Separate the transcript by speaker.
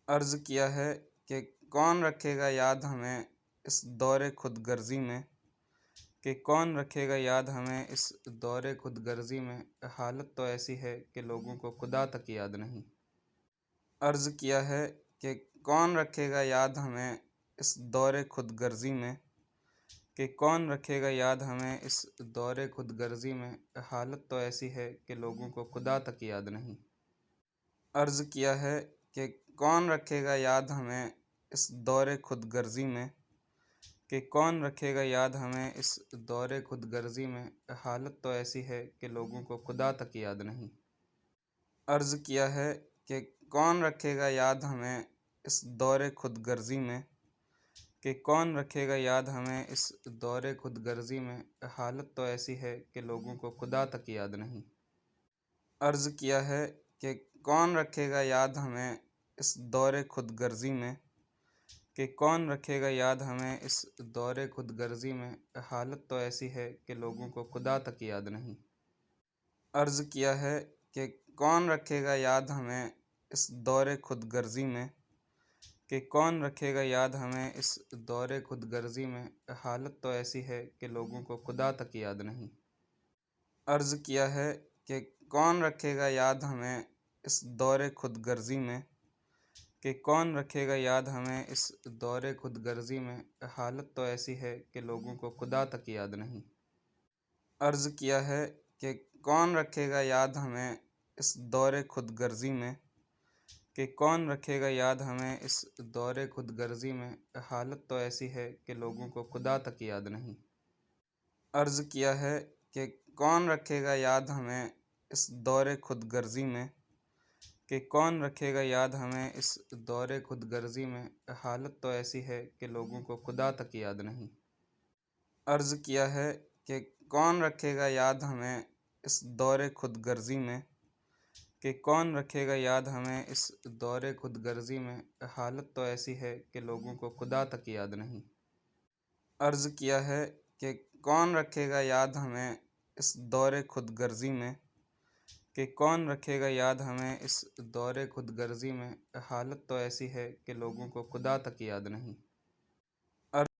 Speaker 1: عرض کیا ہے کہ کون رکھے گا یاد ہمیں اس دور خود غرضی میں، کہ کون رکھے گا یاد ہمیں اس دور خود غرضی میں، حالت تو ایسی ہے کہ لوگوں کو خدا تک یاد نہیں۔ عرض کیا ہے کہ کون رکھے گا یاد ہمیں اس دور خود غرضی میں، کہ کون رکھے گا یاد ہمیں اس دور خود غرضی میں، حالت تو ایسی ہے کہ لوگوں کو خدا تک یاد نہیں۔ عرض کیا ہے کہ کون رکھے گا یاد ہمیں اس دور خود غرضی میں، کہ کون رکھے گا یاد ہمیں اس دور خود غرضی میں، حالت تو ایسی ہے کہ لوگوں کو خدا تک یاد نہیں۔ عرض کیا ہے کہ کون رکھے گا یاد ہمیں اس دور خود غرضی میں، کہ کون رکھے گا یاد ہمیں اس دور خود غرضی میں، حالت تو ایسی ہے کہ لوگوں کو خدا تک یاد نہیں۔ عرض کیا ہے کہ کون رکھے گا یاد ہمیں اس دور خود غرضی میں، کہ کون رکھے گا یاد ہمیں اس دور خود غرضی میں، حالت تو ایسی ہے کہ لوگوں کو خدا تک یاد نہیں۔ عرض کیا ہے کہ کون رکھے گا یاد ہمیں اس دور خود غرضی میں، کہ کون رکھے گا یاد ہمیں اس دور خود غرضی میں، حالت تو ایسی ہے کہ لوگوں کو خدا تک یاد نہیں۔ عرض کیا ہے کہ کون رکھے گا یاد ہمیں اس دور خود غرضی میں، کہ کون رکھے گا یاد ہمیں اس دور خود غرضی میں، حالت تو ایسی ہے کہ لوگوں کو خدا تک یاد نہیں۔ عرض کیا ہے کہ کون رکھے گا یاد ہمیں اس دور خود غرضی میں، کہ کون رکھے گا یاد ہمیں اس دور خود غرضی میں، حالت تو ایسی ہے کہ لوگوں کو خدا تک یاد نہیں۔ عرض کیا ہے کہ کون رکھے گا یاد ہمیں اس دور خود غرضی میں، کہ کون رکھے گا یاد ہمیں اس دور خود غرضی میں، حالت تو ایسی ہے کہ لوگوں کو خدا تک یاد نہیں۔ عرض کیا ہے کہ کون رکھے گا یاد ہمیں اس دور خود غرضی میں، کہ کون رکھے گا یاد ہمیں اس دور خود غرضی میں، حالت تو ایسی ہے کہ لوگوں کو خدا تک یاد نہیں۔ عرض کیا ہے کہ کون رکھے گا یاد ہمیں اس دور خود غرضی میں، کہ کون رکھے گا یاد ہمیں اس دور خود غرضی میں، حالت تو ایسی ہے کہ لوگوں کو خدا تک یاد نہیں۔